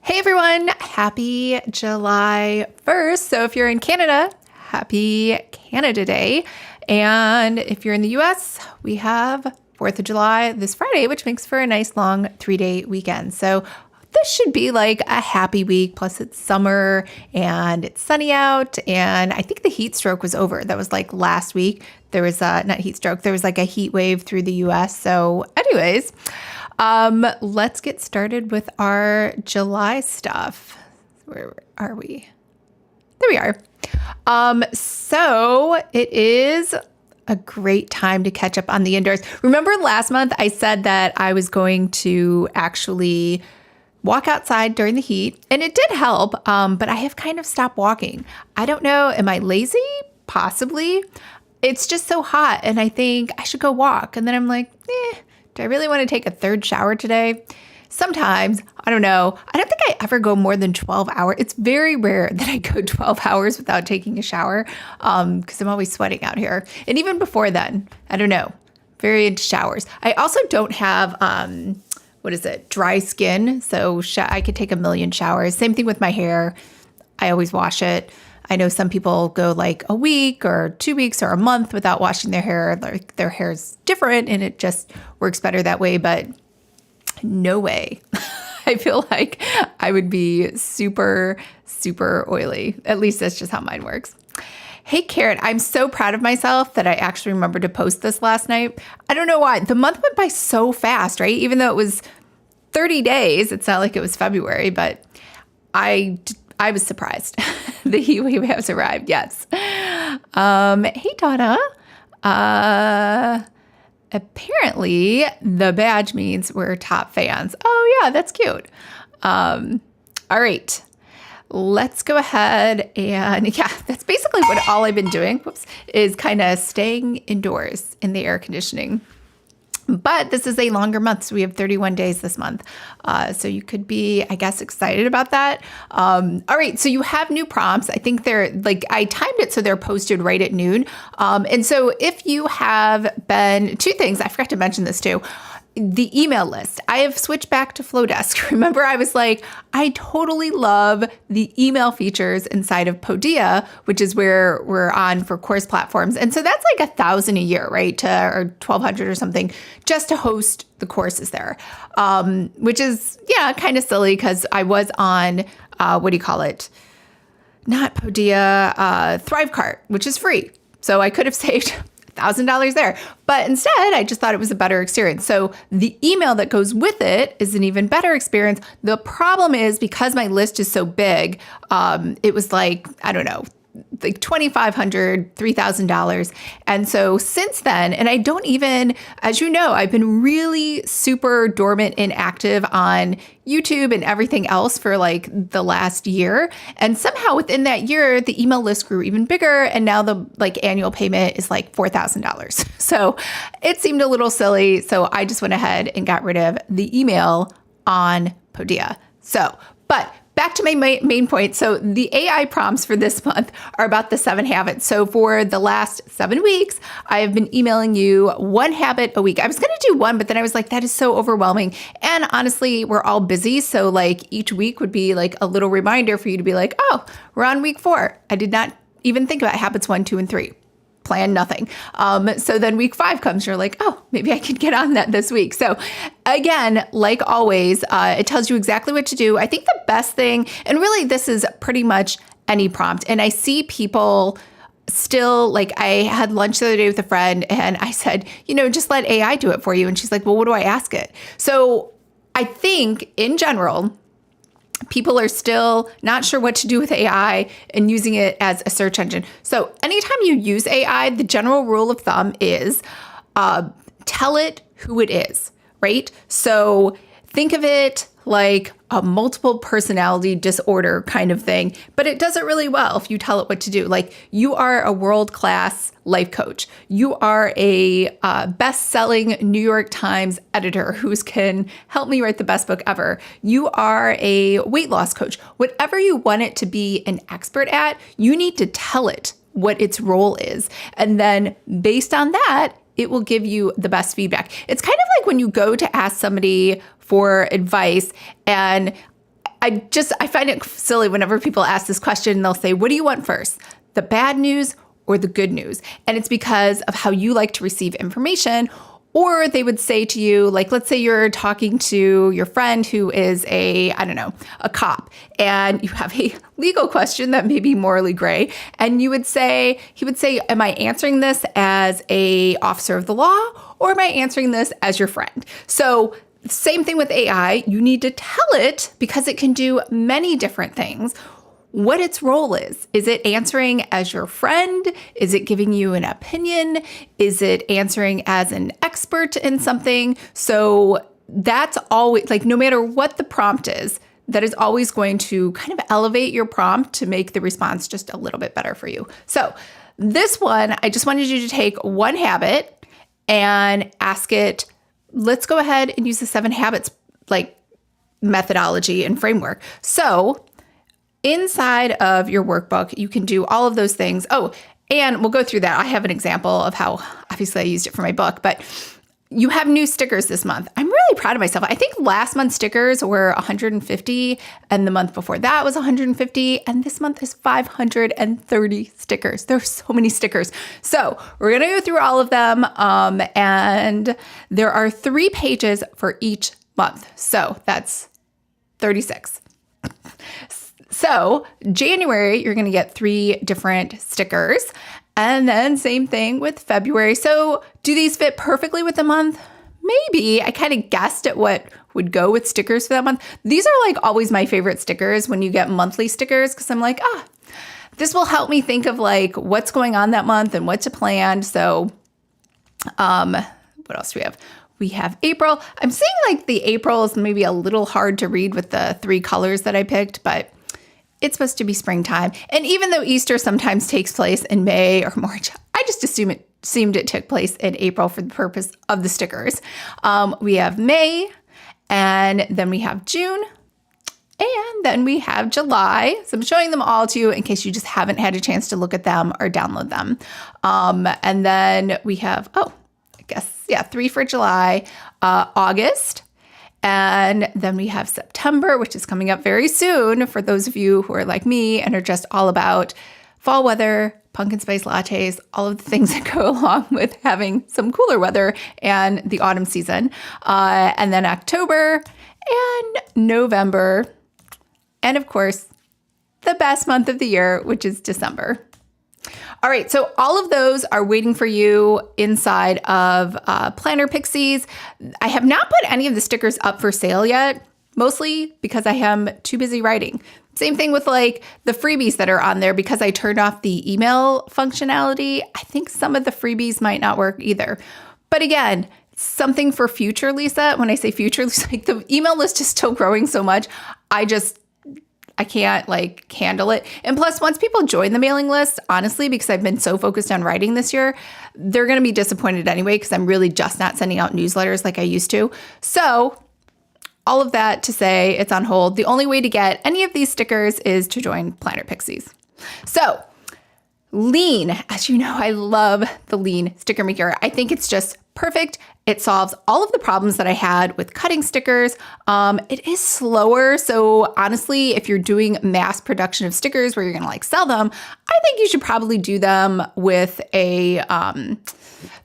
Hey everyone, happy July 1st. So if you're in Canada, happy Canada Day. And if you're in the US, we have 4th of July this Friday, which makes for a nice long 3-day weekend. So this should be like a happy week. Plus it's summer and it's sunny out. And I think the heat stroke was over. That was like last week. There was not heat stroke. There was like a heat wave through the US. So anyways, let's get started with our July stuff. Where are we? There we are. So it is a great time to catch up on the indoors. Remember last month I said that I was going to actually walk outside during the heat, and it did help, but I have kind of stopped walking. I don't know. Am I lazy? Possibly. It's just so hot, and I think I should go walk. And then I'm like, do I really want to take a third shower today? Sometimes, I don't know. I don't think I ever go more than 12 hours. It's very rare that I go 12 hours without taking a shower because I'm always sweating out here. And even before then, I don't know, very into showers. I also don't have, dry skin. So I could take a million showers. Same thing with my hair. I always wash it. I know some people go like a week or 2 weeks or a month without washing their hair. Like their hair is different and it just works better that way. But no way. I feel like I would be super, super oily. At least that's just how mine works. Hey, Karen, I'm so proud of myself that I actually remembered to post this last night. I don't know why. The month went by so fast, right? Even though it was 30 days, it's not like it was February, but I was surprised. The heat wave has arrived. Yes. Hey, Donna. Apparently the badge means we're top fans. Oh yeah, that's cute. All right. Let's go ahead and that's basically what all I've been doing, is kind of staying indoors in the air conditioning. But this is a longer month, so we have 31 days this month. So you could be, I guess, excited about that. All right, so you have new prompts. I think they're I timed it so they're posted right at noon. And so if you have been, two things, I forgot to mention this too. The email list. I have switched back to Flowdesk. Remember, I was like, I totally love the email features inside of Podia, which is where we're on for course platforms. And so that's like $1,000 a year, right? Or 1,200 or something just to host the courses there, which is, kind of silly because I was on, not Podia, Thrivecart, which is free. So I could have saved $1,000 there. But instead, I just thought it was a better experience. So the email that goes with it is an even better experience. The problem is because my list is so big, it was like, I don't know, like $2,500, $3,000. And so since then, and I don't even, as you know, I've been really super dormant and active on YouTube and everything else for like the last year. And somehow within that year, the email list grew even bigger. And now the annual payment is like $4,000. So it seemed a little silly. So I just went ahead and got rid of the email on Podia. But back to my main point. So the AI prompts for this month are about the 7 habits. So for the last 7 weeks, I have been emailing you 1 habit a week. I was going to do 1, but then I was like, that is so overwhelming. And honestly, we're all busy. So like each week would be like a little reminder for you to be like, oh, we're on week 4. I did not even think about habits 1, 2, and 3. Plan nothing. So then week 5 comes, you're like, oh, maybe I could get on that this week. So again, like always, it tells you exactly what to do. I think the best thing, and really this is pretty much any prompt. And I see people still, like I had lunch the other day with a friend and I said, just let AI do it for you. And she's like, well, what do I ask it? So I think in general, people are still not sure what to do with AI and using it as a search engine. So anytime you use AI, the general rule of thumb is tell it who it is, right? So think of it like a multiple personality disorder kind of thing, but it does it really well if you tell it what to do. Like you are a world-class life coach. You are a best-selling New York Times editor who can help me write the best book ever. You are a weight loss coach. Whatever you want it to be an expert at, you need to tell it what its role is. And then based on that, it will give you the best feedback. It's kind of like when you go to ask somebody for advice, and I find it silly whenever people ask this question, they'll say, what do you want first? The bad news or the good news? And it's because of how you like to receive information. Or they would say to you, like, let's say you're talking to your friend who is a cop, and you have a legal question that may be morally gray. And he would say, am I answering this as a officer of the law, or am I answering this as your friend? So same thing with AI. You need to tell it, because it can do many different things, what its role is. Is it answering as your friend? Is it giving you an opinion? Is it answering as an expert in something? So that's always, like, no matter what the prompt is, that is always going to kind of elevate your prompt to make the response just a little bit better for you. So this one, I just wanted you to take one habit and ask it, let's go ahead and use the 7 habits like methodology and framework. So inside of your workbook, you can do all of those things. Oh, and we'll go through that. I have an example of how obviously I used it for my book, but you have new stickers this month. I'm really proud of myself. I think last month's stickers were 150, and the month before that was 150, and this month is 530 stickers. There's so many stickers. So we're going to go through all of them, and there are 3 pages for each month. So that's 36. So January, you're going to get 3 different stickers. And then same thing with February. So do these fit perfectly with the month? Maybe. I kind of guessed at what would go with stickers for that month. These are like always my favorite stickers when you get monthly stickers, because I'm like, this will help me think of like what's going on that month and what to plan. So what else do we have? We have April. I'm seeing like the April is maybe a little hard to read with the 3 colors that I picked, but it's supposed to be springtime. And even though Easter sometimes takes place in May or March, I just assumed it took place in April for the purpose of the stickers. We have May, and then we have June, and then we have July. So I'm showing them all to you in case you just haven't had a chance to look at them or download them. And then we have, 3 for July, August. And then we have September, which is coming up very soon for those of you who are like me and are just all about fall weather, pumpkin spice lattes, all of the things that go along with having some cooler weather and the autumn season. And then October and November. And of course, the best month of the year, which is December. All right, so all of those are waiting for you inside of Planner Pixies. I have not put any of the stickers up for sale yet, mostly because I am too busy writing. Same thing with like the freebies that are on there, because I turned off the email functionality. I think some of the freebies might not work either. But again, something for future, Lisa. When I say future, like the email list is still growing so much, I can't like handle it. And plus, once people join the mailing list, honestly, because I've been so focused on writing this year, they're going to be disappointed anyway, because I'm really just not sending out newsletters like I used to. So all of that to say it's on hold. The only way to get any of these stickers is to join Planner Pixies. So Lean, as you know, I love the Lean sticker maker. I think it's just perfect. It solves all of the problems that I had with cutting stickers. It is slower. So honestly, if you're doing mass production of stickers where you're going to like sell them, I think you should probably do them with a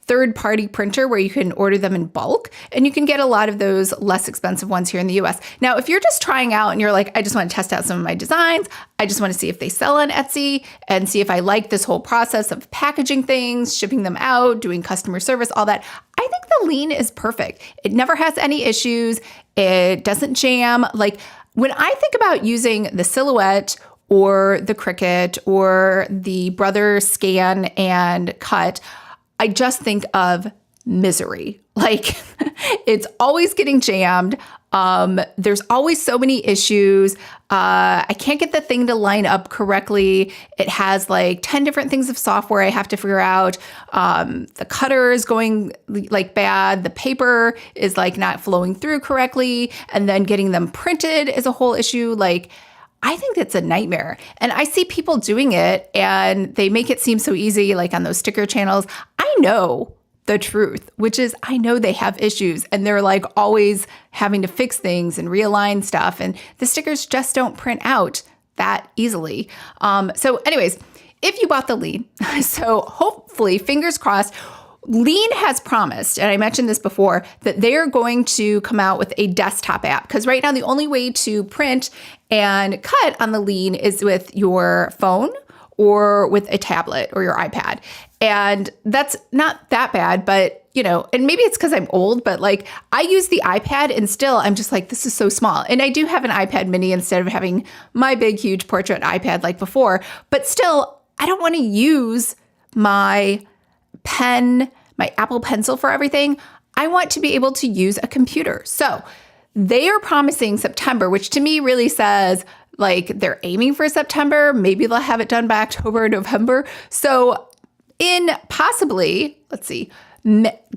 third-party printer where you can order them in bulk, and you can get a lot of those less expensive ones here in the US. Now, if you're just trying out and you're like, I just want to test out some of my designs, I just want to see if they sell on Etsy and see if I like this whole process of packaging things, shipping them out, doing customer service, all that, I think the Lean is perfect. It never has any issues. It doesn't jam. Like when I think about using the Silhouette or the Cricut or the Brother Scan and Cut, I just think of misery. Like it's always getting jammed. There's always so many issues. I can't get the thing to line up correctly. It has like 10 different things of software I have to figure out. The cutter is going like bad. The paper is like not flowing through correctly. And then getting them printed is a whole issue. Like I think it's a nightmare. And I see people doing it and they make it seem so easy, like on those sticker channels. I know the truth, which is I know they have issues and they're like always having to fix things and realign stuff. And the stickers just don't print out that easily. So anyways, if you bought the lean, so hopefully, fingers crossed, Lean has promised, and I mentioned this before, that they're going to come out with a desktop app. Because right now, the only way to print and cut on the Lean is with your phone or with a tablet or your iPad. And that's not that bad, but and maybe it's because I'm old, but like I use the iPad and still I'm just like, this is so small. And I do have an iPad mini instead of having my big, huge portrait iPad like before, but still, I don't want to use my pen, my Apple Pencil for everything. I want to be able to use a computer. So they are promising September, which to me really says like they're aiming for September. Maybe they'll have it done by October or November. So in possibly, let's see,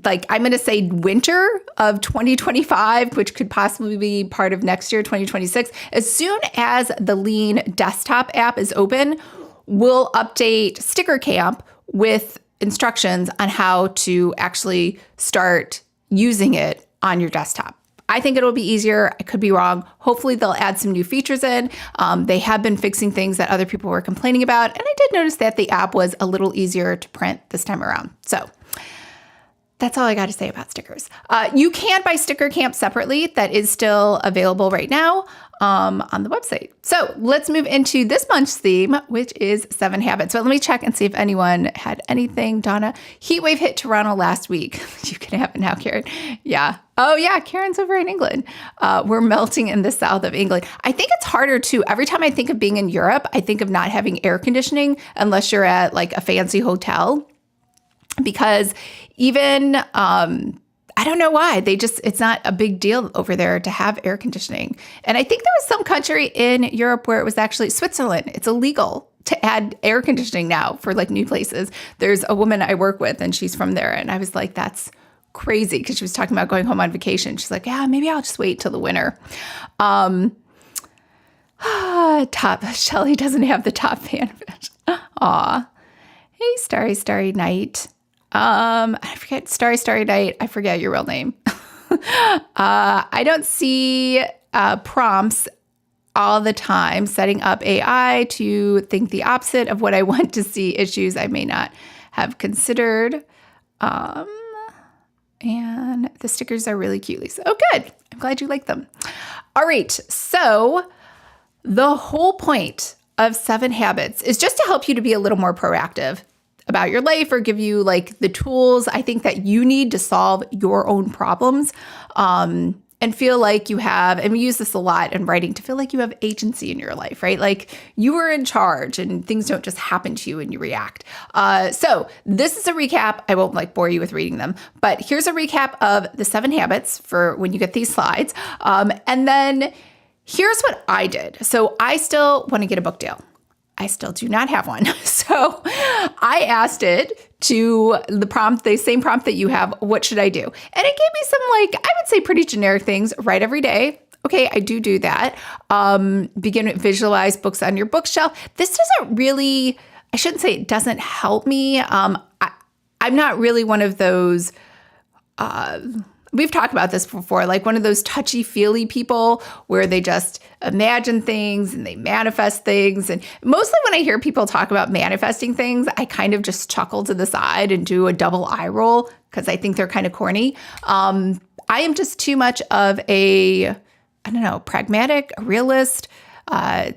like I'm going to say winter of 2025, which could possibly be part of next year, 2026. As soon as the Lean desktop app is open, we'll update Sticker Camp with instructions on how to actually start using it on your desktop. I think it'll be easier. I could be wrong. Hopefully they'll add some new features in. They have been fixing things that other people were complaining about. And I did notice that the app was a little easier to print this time around. So that's all I got to say about stickers. You can buy Sticker Camp separately. That is still available right now on the website. So let's move into this month's theme, which is 7 habits. So let me check and see if anyone had anything. Donna, heat wave hit Toronto last week. You can have it now, Karen. Yeah. Oh yeah, Karen's over in England. We're melting in the south of England. I think it's harder too. Every time I think of being in Europe, I think of not having air conditioning unless you're at like a fancy hotel. Because even, I don't know why, it's not a big deal over there to have air conditioning. And I think there was some country in Europe where it was actually Switzerland. It's illegal to add air conditioning now for like new places. There's a woman I work with and she's from there. And I was like, that's crazy, because she was talking about going home on vacation. She's like, yeah, maybe I'll just wait till the winter. Shelly doesn't have the top fan. Aw. Hey, Starry, Starry Night. I forget, Starry Night. I forget your real name. I don't see prompts all the time setting up AI to think the opposite of what I want to see, issues I may not have considered. And the stickers are really cute, Lisa. Oh, good. I'm glad you like them. All right. So the whole point of 7 habits is just to help you to be a little more proactive about your life, or give you like the tools I think that you need to solve your own problems, and feel like you have, and we use this a lot in writing, to feel like you have agency in your life, right? Like you are in charge and things don't just happen to you and you react. So this is a recap. I won't like bore you with reading them, but here's a recap of the 7 habits for when you get these slides. And then here's what I did. So I still want to get a book deal. I still do not have one. So I asked it to the same prompt that you have, what should I do? And it gave me some, like, I would say pretty generic things. Write every day. Okay, I do that. Begin to visualize books on your bookshelf. This doesn't really, I shouldn't say it doesn't help me. I'm not really one of those, we've talked about this before, like one of those touchy-feely people where they just imagine things and they manifest things. And mostly when I hear people talk about manifesting things, I kind of just chuckle to the side and do a double eye roll because I think they're kind of corny. I am just too much of a, I don't know, pragmatic, a realist,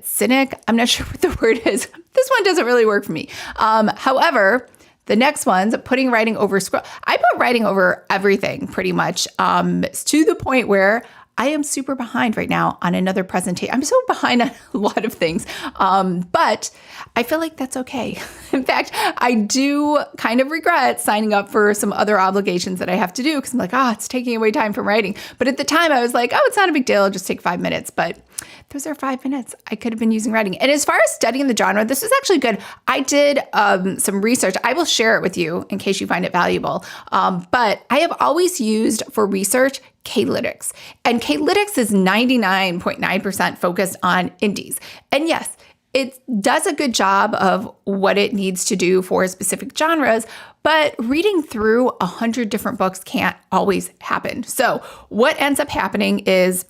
cynic. I'm not sure what the word is. This one doesn't really work for me. However, the next one's putting writing over scroll. I put writing over everything pretty much, to the point where I am super behind right now on another presentation. I'm so behind on a lot of things, but I feel like that's okay. In fact, I do kind of regret signing up for some other obligations that I have to do because I'm like, it's taking away time from writing. But at the time I was like, it's not a big deal. It'll just take 5 minutes. But those are 5 minutes I could have been using writing. And as far as studying the genre, this is actually good. I did some research. I will share it with you in case you find it valuable. But I have always used for research K-Lytics. And K-Lytics is 99.9% focused on indies. And yes, it does a good job of what it needs to do for specific genres, but reading through 100 different books can't always happen. So what ends up happening is,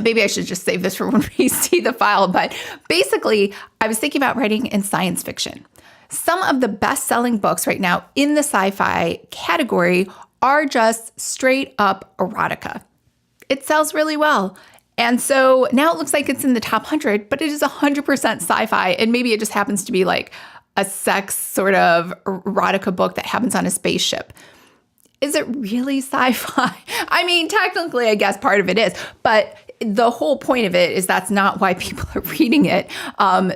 maybe I should just save this for when we see the file, but basically I was thinking about writing in science fiction. Some of the best-selling books right now in the sci-fi category are just straight up erotica. It sells really well. And so now it looks like it's in the top 100, but it is 100% sci-fi. And maybe it just happens to be like a sex sort of erotica book that happens on a spaceship. Is it really sci-fi? I mean, technically, I guess part of it is, but the whole point of it is that's not why people are reading it.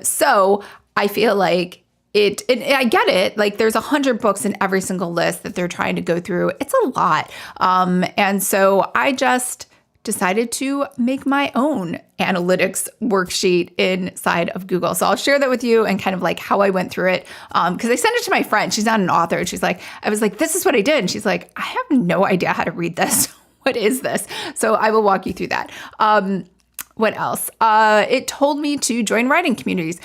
So I feel like and I get it. Like there's 100 books in every single list that they're trying to go through. It's a lot. And so I just decided to make my own analytics worksheet inside of Google. So I'll share that with you and kind of like how I went through it. Because I sent it to my friend. She's not an author. And I was like, this is what I did. And she's like, I have no idea how to read this. What is this? So I will walk you through that. What else? It told me to join writing communities.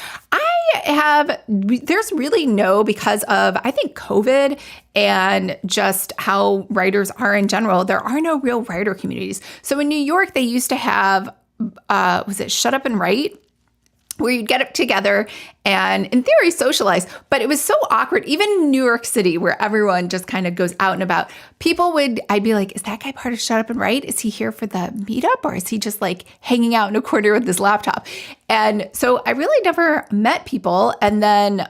There's really because of, I think, COVID and just how writers are in general, there are no real writer communities. So in New York, they used to have, was it Shut Up and Write? Where you'd get together and in theory socialize, but it was so awkward. Even in New York City, where everyone just kind of goes out and about, I'd be like, is that guy part of Shut Up and Write? Is he here for the meetup or is he just like hanging out in a corner with his laptop? And so I really never met people. And then,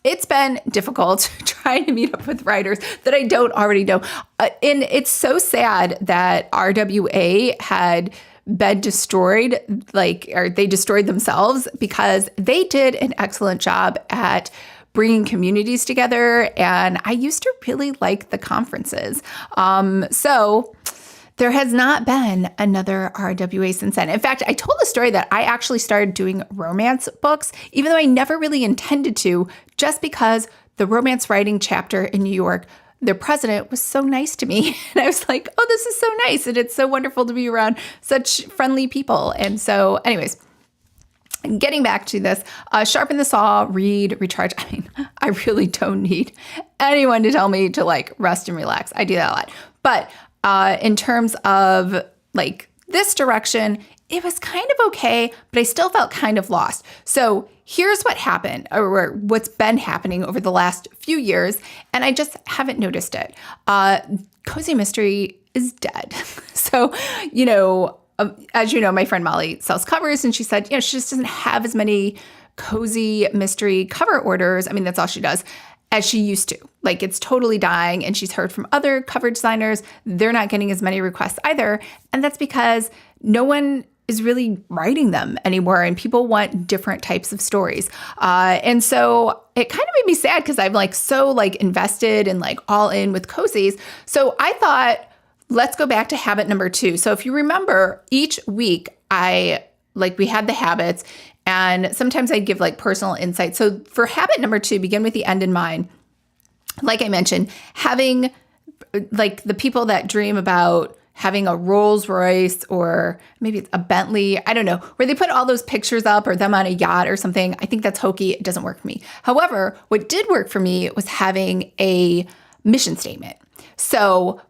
it's been difficult trying to meet up with writers that I don't already know. And it's so sad that RWA had been destroyed, or they destroyed themselves because they did an excellent job at bringing communities together. And I used to really like the conferences. So there has not been another RWA since then. In fact, I told the story that I actually started doing romance books, even though I never really intended to, just because the romance writing chapter in New York, their president was so nice to me. And I was like, oh, this is so nice. And it's so wonderful to be around such friendly people. And so anyways, getting back to this, sharpen the saw, read, recharge. I mean, I really don't need anyone to tell me to like rest and relax. I do that a lot. But in terms of like this direction, it was kind of okay, but I still felt kind of lost. So here's what happened, or what's been happening over the last few years, and I just haven't noticed it. Cozy mystery is dead. So, as you know, my friend Molly sells covers, and she said, she just doesn't have as many cozy mystery cover orders. I mean, that's all she does, as she used to. Like, it's totally dying, and she's heard from other cover designers, they're not getting as many requests either, and that's because no one is really writing them anymore, and people want different types of stories. And so it kind of made me sad because I'm like so like invested and like all in with cozies. So I thought, let's go back to habit number 2. So if you remember, each week we had the habits, and sometimes I'd give like personal insight. So for habit number 2, begin with the end in mind. Like I mentioned, having like the people that dream about having a Rolls Royce or maybe it's a Bentley, I don't know, where they put all those pictures up or them on a yacht or something. I think that's hokey. It doesn't work for me. However, what did work for me was having a mission statement. So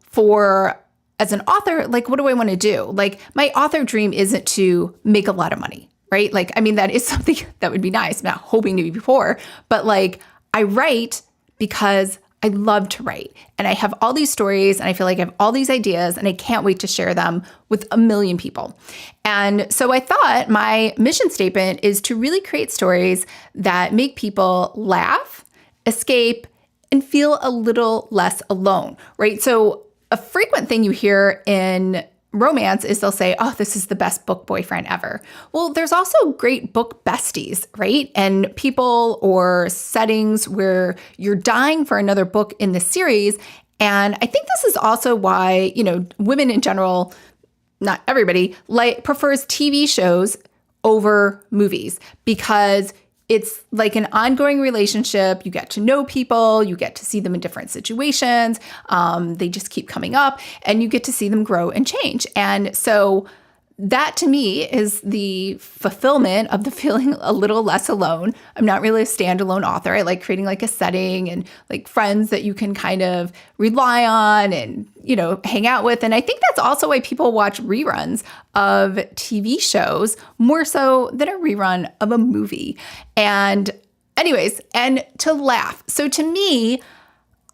as an author, like, what do I want to do? Like, my author dream isn't to make a lot of money, right? Like, I mean, that is something that would be nice. I'm not hoping to be poor, but like, I write because I love to write, and I have all these stories, and I feel like I have all these ideas, and I can't wait to share them with a million people. And so I thought my mission statement is to really create stories that make people laugh, escape, and feel a little less alone, right? So a frequent thing you hear in romance is they'll say, oh, this is the best book boyfriend ever. Well, there's also great book besties, right? And people or settings where you're dying for another book in the series. And I think this is also why, women in general, not everybody, prefers TV shows over movies, because it's like an ongoing relationship. You get to know people, you get to see them in different situations. They just keep coming up, and you get to see them grow and change. And so that to me is the fulfillment of the feeling a little less alone. I'm not really a standalone author. I like creating like a setting and like friends that you can kind of rely on and, hang out with. And I think that's also why people watch reruns of TV shows more so than a rerun of a movie. And anyways, and to laugh. So to me,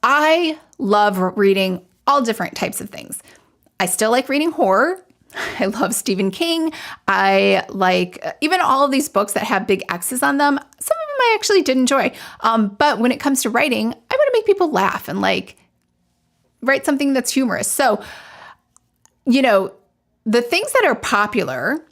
I love reading all different types of things. I still like reading horror. I love Stephen King. I like even all of these books that have big X's on them. Some of them I actually did enjoy. But when it comes to writing, I want to make people laugh and like write something that's humorous. So, the things that are popular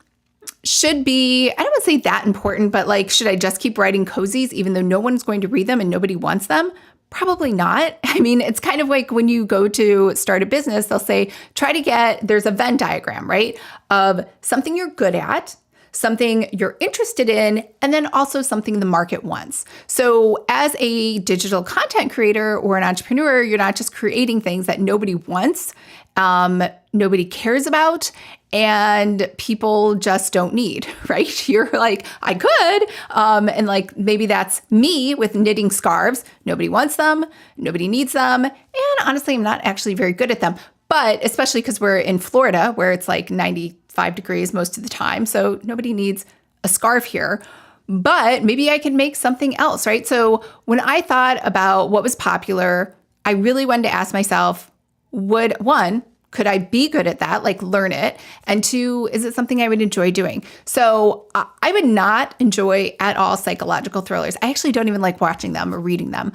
should be, I don't want to say that important, but like, should I just keep writing cozies even though no one's going to read them and nobody wants them? Probably not. I mean, it's kind of like when you go to start a business, they'll say, there's a Venn diagram, right? Of something you're good at, something you're interested in, and then also something the market wants. So as a digital content creator or an entrepreneur, you're not just creating things that nobody wants, nobody cares about, and people just don't need, right? You're like, I could. And like, maybe that's me with knitting scarves. Nobody wants them. Nobody needs them. And honestly, I'm not actually very good at them. But especially because we're in Florida where it's like 95 degrees most of the time. So nobody needs a scarf here. But maybe I can make something else, right? So when I thought about what was popular, I really wanted to ask myself, could I be good at that, like learn it? And two, is it something I would enjoy doing? So I would not enjoy at all psychological thrillers. I actually don't even like watching them or reading them.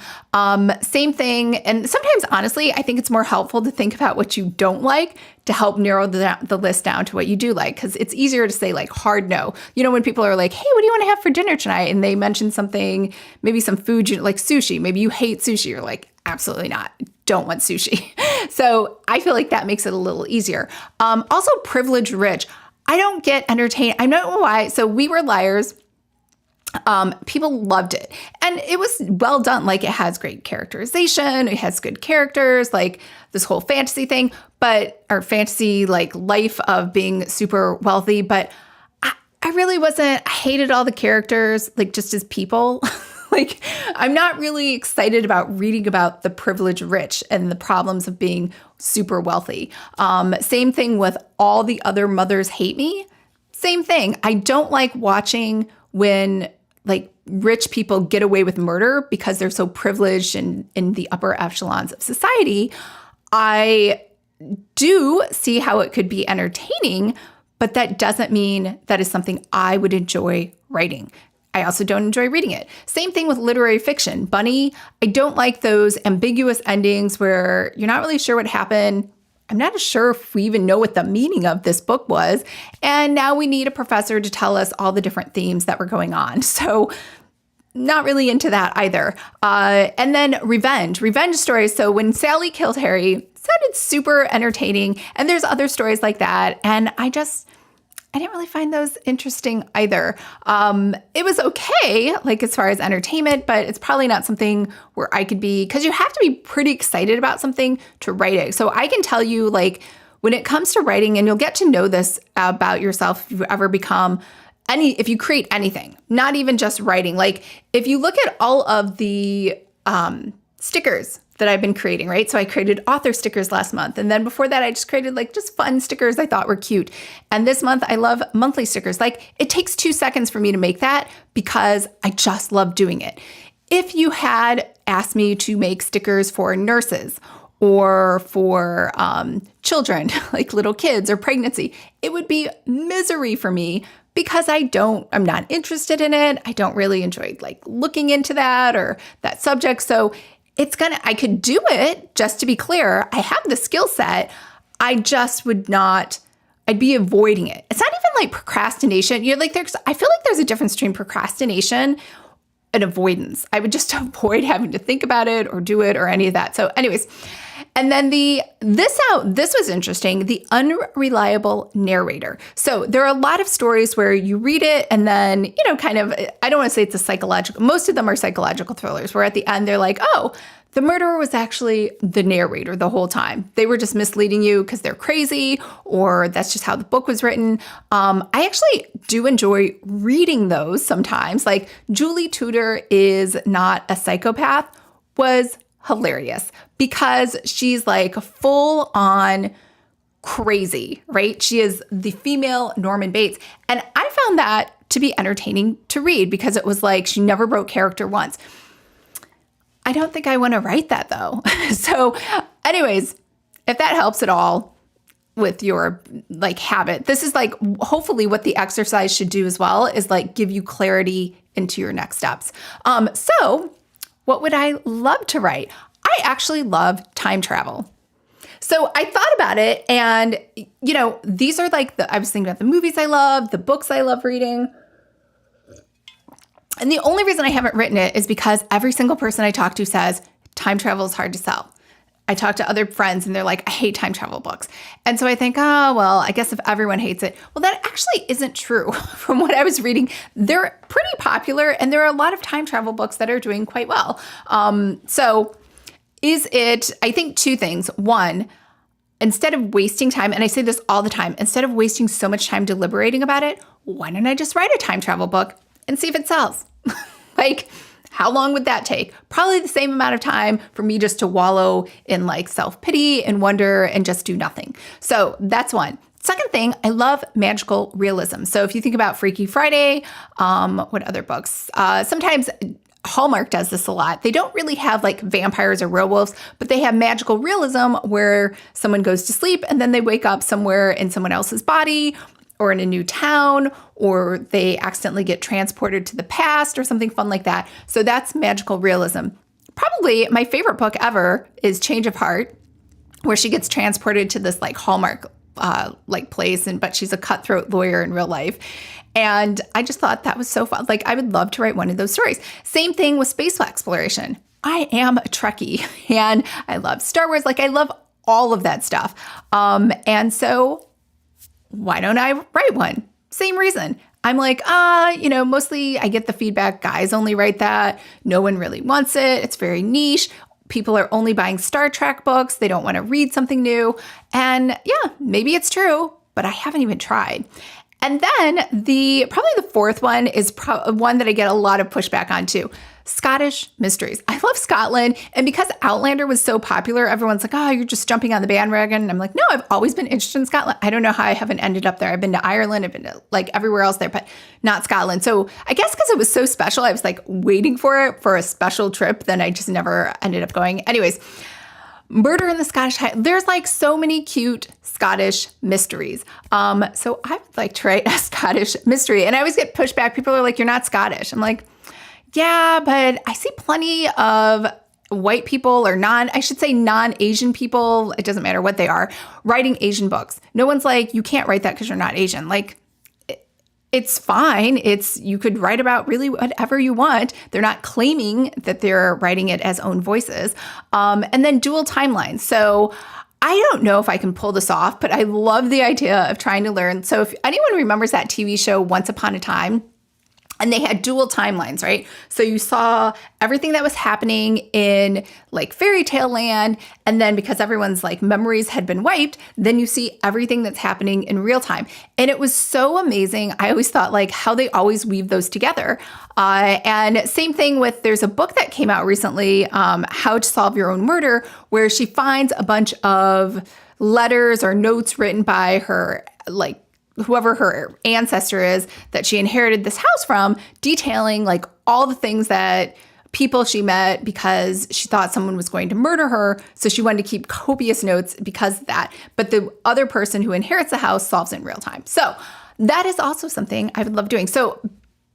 Same thing. And sometimes, honestly, I think it's more helpful to think about what you don't like to help narrow the list down to what you do like. Because it's easier to say like hard no. When people are like, hey, what do you want to have for dinner tonight? And they mention something, maybe some food, like sushi. Maybe you hate sushi. You're like, absolutely not. Don't want sushi. So I feel like that makes it a little easier. Also, privilege rich. I don't get entertained. I don't know why. So We Were Liars. People loved it. And it was well done. Like it has great characterization. It has good characters, like this whole fantasy thing, or fantasy like life of being super wealthy. But I really wasn't, I hated all the characters, like just as people. Like, I'm not really excited about reading about the privileged rich and the problems of being super wealthy. Same thing with All the Other Mothers Hate Me. Same thing. I don't like watching when like rich people get away with murder because they're so privileged and in the upper echelons of society. I do see how it could be entertaining, but that doesn't mean that is something I would enjoy writing. I also don't enjoy reading it. Same thing with literary fiction. Bunny, I don't like those ambiguous endings where you're not really sure what happened. I'm not sure if we even know what the meaning of this book was. And now we need a professor to tell us all the different themes that were going on. So not really into that either. And then revenge stories. So When Sally Killed Harry sounded super entertaining. And there's other stories like that. And I didn't really find those interesting either. It was okay, like as far as entertainment, but it's probably not something where I could be, because you have to be pretty excited about something to write it. So I can tell you, like, when it comes to writing, and you'll get to know this about yourself if you ever if you create anything, not even just writing. Like, if you look at all of the stickers that I've been creating, right? So I created author stickers last month. And then before that, I just created like just fun stickers I thought were cute. And this month I love monthly stickers. Like it takes 2 seconds for me to make that because I just love doing it. If you had asked me to make stickers for nurses or for children, like little kids or pregnancy, it would be misery for me because I'm not interested in it. I don't really enjoy like looking into that or that subject. So I could do it, just to be clear. I have the skill set. I just I'd be avoiding it. It's not even like procrastination. I feel like there's a difference between procrastination and avoidance. I would just avoid having to think about it or do it or any of that. So anyways, and then this was interesting, the unreliable narrator. So there are a lot of stories where you read it and then, kind of, I don't want to say it's most of them are psychological thrillers where at the end they're like, oh, The murderer was actually the narrator the whole time. They were just misleading you because they're crazy, or that's just how the book was written. I actually do enjoy reading those sometimes. Like Julie Tudor is not a psychopath was hilarious because she's like full on crazy, right? She is the female Norman Bates. And I found that to be entertaining to read because it was like she never broke character once. I don't think I want to write that though. So anyways, if that helps at all with your like habit, this is like hopefully what the exercise should do as well is like give you clarity into your next steps. So what would I love to write? I actually love time travel. So I thought about it and, you know, these are like I was thinking about the movies I love, the books I love reading. And the only reason I haven't written it is because every single person I talk to says time travel is hard to sell. I talk to other friends and they're like, I hate time travel books. And so I think, oh, well, I guess if everyone hates it, well, that actually isn't true. From what I was reading, they're pretty popular and there are a lot of time travel books that are doing quite well. So is it, I think two things. One, instead of wasting time, and I say this all the time, instead of wasting so much time deliberating about it, why don't I just write a time travel book and see if it sells? Like, how long would that take? Probably the same amount of time for me just to wallow in like self-pity and wonder and just do nothing. So that's one. Second thing, I love magical realism. So if you think about Freaky Friday, what other books? Sometimes Hallmark does this a lot. They don't really have like vampires or werewolves, but they have magical realism where someone goes to sleep and then they wake up somewhere in someone else's body or in a new town, or they accidentally get transported to the past or something fun like that. So that's magical realism. Probably my favorite book ever is Change of Heart, where she gets transported to this like Hallmark like place, but she's a cutthroat lawyer in real life. And I just thought that was so fun. Like I would love to write one of those stories. Same thing with space exploration. I am a Trekkie and I love Star Wars. Like I love all of that stuff. And so why don't I write one? Same reason. I'm like, mostly I get the feedback, guys only write that. No one really wants it. It's very niche. People are only buying Star Trek books. They don't want to read something new. And yeah, maybe it's true, but I haven't even tried. And then probably the fourth one is one that I get a lot of pushback on too. Scottish mysteries. I love Scotland. And because Outlander was so popular, everyone's like, oh, you're just jumping on the bandwagon. And I'm like, no, I've always been interested in Scotland. I don't know how I haven't ended up there. I've been to Ireland. I've been to like everywhere else there, but not Scotland. So I guess because it was so special, I was like waiting for it for a special trip. Then I just never ended up going. Anyways, Murder in the Scottish Highlands. There's like so many cute Scottish mysteries. So I would like to write a Scottish mystery. And I always get pushback. People are like, you're not Scottish. I'm like, yeah, but I see plenty of white people or non-Asian people, it doesn't matter what they are, writing Asian books. No one's like, you can't write that because you're not Asian. Like, it's fine. You could write about really whatever you want. They're not claiming that they're writing it as own voices. And then dual timelines. So I don't know if I can pull this off, but I love the idea of trying to learn. So if anyone remembers that TV show Once Upon a Time, and they had dual timelines, right? So you saw everything that was happening in like fairy tale land. And then because everyone's like memories had been wiped, then you see everything that's happening in real time. And it was so amazing. I always thought like how they always weave those together. And same thing with, there's a book that came out recently, How to Solve Your Own Murder, where she finds a bunch of letters or notes written by her, like, whoever her ancestor is that she inherited this house from, detailing like all the things that people she met because she thought someone was going to murder her. So she wanted to keep copious notes because of that. But the other person who inherits the house solves it in real time. So that is also something I would love doing. So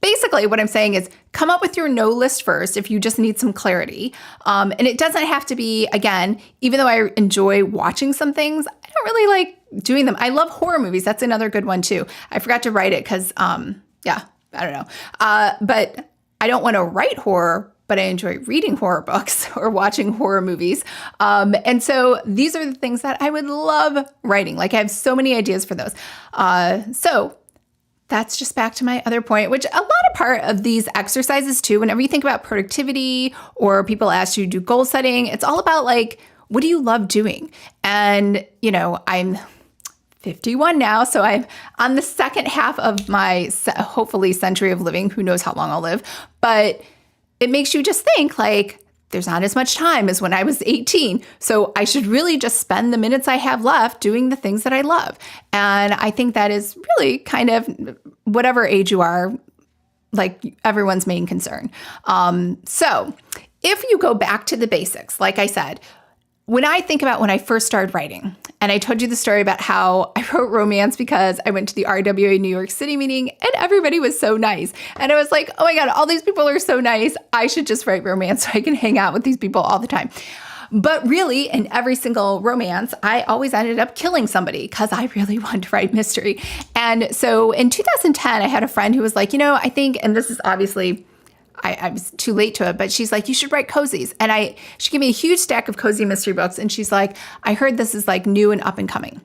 basically what I'm saying is come up with your no list first if you just need some clarity. And it doesn't have to be, again, even though I enjoy watching some things, I don't really like doing them. I love horror movies. That's another good one too. I forgot to write it because, I don't know. But I don't want to write horror, but I enjoy reading horror books or watching horror movies. And so these are the things that I would love writing. Like I have so many ideas for those. So that's just back to my other point, which a lot of part of these exercises too, whenever you think about productivity or people ask you to do goal setting, it's all about like, what do you love doing? And, I'm 51 now, so I'm on the second half of my hopefully century of living. Who knows how long I'll live? But it makes you just think like, there's not as much time as when I was 18. So I should really just spend the minutes I have left doing the things that I love. And I think that is really kind of whatever age you are, like everyone's main concern. So if you go back to the basics, like I said, when I think about when I first started writing, and I told you the story about how I wrote romance because I went to the RWA New York City meeting and everybody was so nice. And I was like, oh my God, all these people are so nice. I should just write romance so I can hang out with these people all the time. But really, in every single romance, I always ended up killing somebody because I really wanted to write mystery. And so in 2010, I had a friend who was like, I think, and this is obviously, I was too late to it, but she's like, you should write cozies. And she gave me a huge stack of cozy mystery books. And she's like, I heard this is like new and up and coming.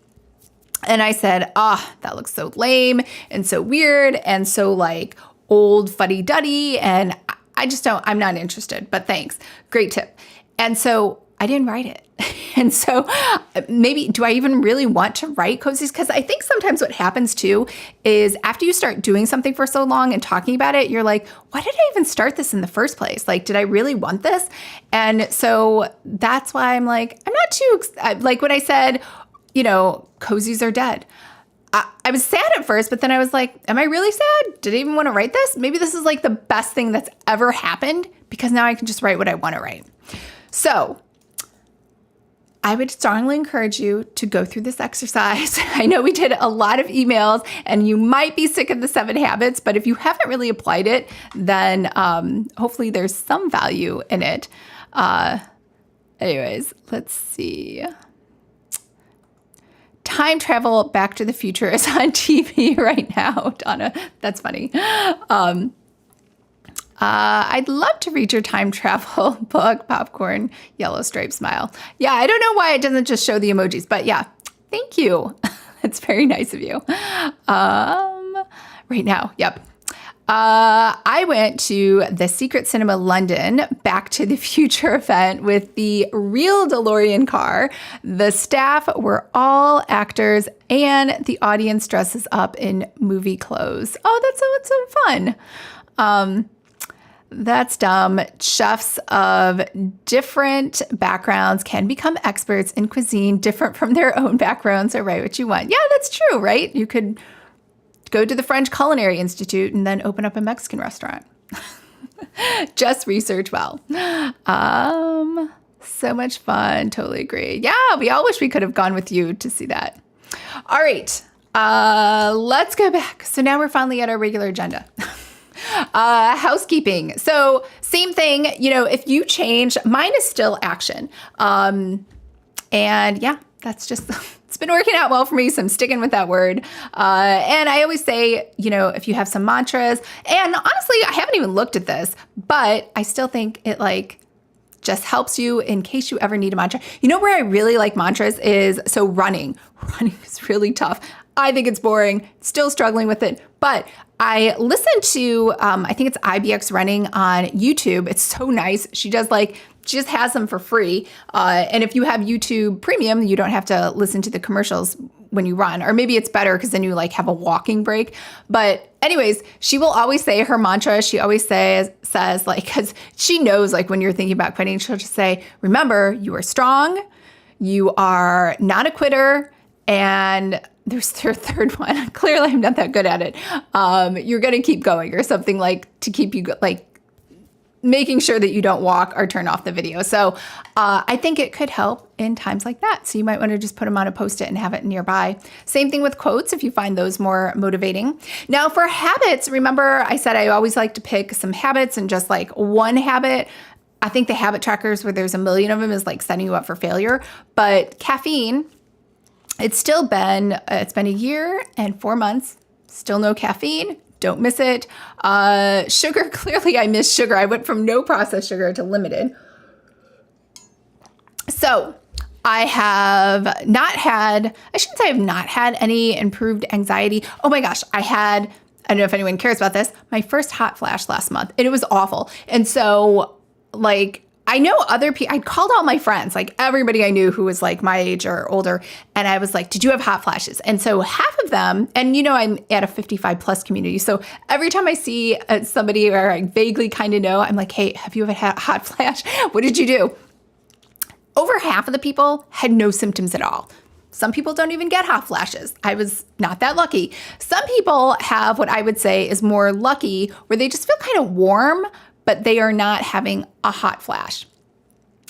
And I said, that looks so lame and so weird and so like old fuddy-duddy. And I'm not interested, but thanks. Great tip. And so I didn't write it. And so maybe, do I even really want to write cozies? Because I think sometimes what happens too is after you start doing something for so long and talking about it, you're like, why did I even start this in the first place? Like, did I really want this? And so that's why I'm like, I'm not too, like when I said, cozies are dead. I was sad at first, but then I was like, am I really sad? Did I even want to write this? Maybe this is like the best thing that's ever happened because now I can just write what I want to write. So I would strongly encourage you to go through this exercise. I know we did a lot of emails and you might be sick of the 7 habits, but if you haven't really applied it, then hopefully there's some value in it. Anyways, let's see. Time travel Back to the Future is on TV right now, Donna. That's funny. I'd love to read your time travel book, popcorn, yellow stripe smile. Yeah, I don't know why it doesn't just show the emojis, but yeah, thank you. It's very nice of you. Right now, yep. I went to the Secret Cinema London Back to the Future event with the real DeLorean car. The staff were all actors and the audience dresses up in movie clothes. Oh, that's so fun. That's dumb. Chefs of different backgrounds can become experts in cuisine different from their own backgrounds or write what you want. Yeah, that's true, right? You could go to the French Culinary Institute and then open up a Mexican restaurant. Just research well. So much fun. Totally agree. Yeah, we all wish we could have gone with you to see that. All right, let's go back. So now we're finally at our regular agenda. Housekeeping. So same thing, if you change, mine is still action. And yeah, that's just, it's been working out well for me. So I'm sticking with that word. And I always say, if you have some mantras, and honestly, I haven't even looked at this, but I still think it just helps you in case you ever need a mantra. Where I really like mantras is, so running. Running is really tough. I think it's boring, still struggling with it, but I listened to, I think it's IBX Running on YouTube. It's so nice. She just has them for free. And if you have YouTube Premium, you don't have to listen to the commercials when you run, or maybe it's better because then you have a walking break. But anyways, she will always say her mantra. She always says because she knows when you're thinking about quitting, she'll just say, remember, you are strong. You are not a quitter. And there's their third one. Clearly, I'm not that good at it. You're going to keep going or something to keep you making sure that you don't walk or turn off the video. So I think it could help in times like that. So you might want to just put them on a Post-it and have it nearby. Same thing with quotes if you find those more motivating. Now for habits, remember I said I always like to pick some habits and just one habit. I think the habit trackers where there's a million of them is setting you up for failure. But caffeine, it's been a year and 4 months, still no caffeine. Don't miss it. Sugar, clearly I miss sugar. I went from no processed sugar to limited. So I shouldn't say I have not had any improved anxiety. Oh my gosh, I had I don't know if anyone cares about this, my first hot flash last month, and it was awful. And so like, I know other people, I called all my friends, like everybody I knew who was like my age or older. And I was like, did you have hot flashes? And so half of them, and I'm at a 55 plus community. So every time I see somebody or I vaguely kind of know, I'm like, hey, have you ever had a hot flash? What did you do? Over half of the people had no symptoms at all. Some people don't even get hot flashes. I was not that lucky. Some people have what I would say is more lucky, where they just feel kind of warm, but they are not having a hot flash.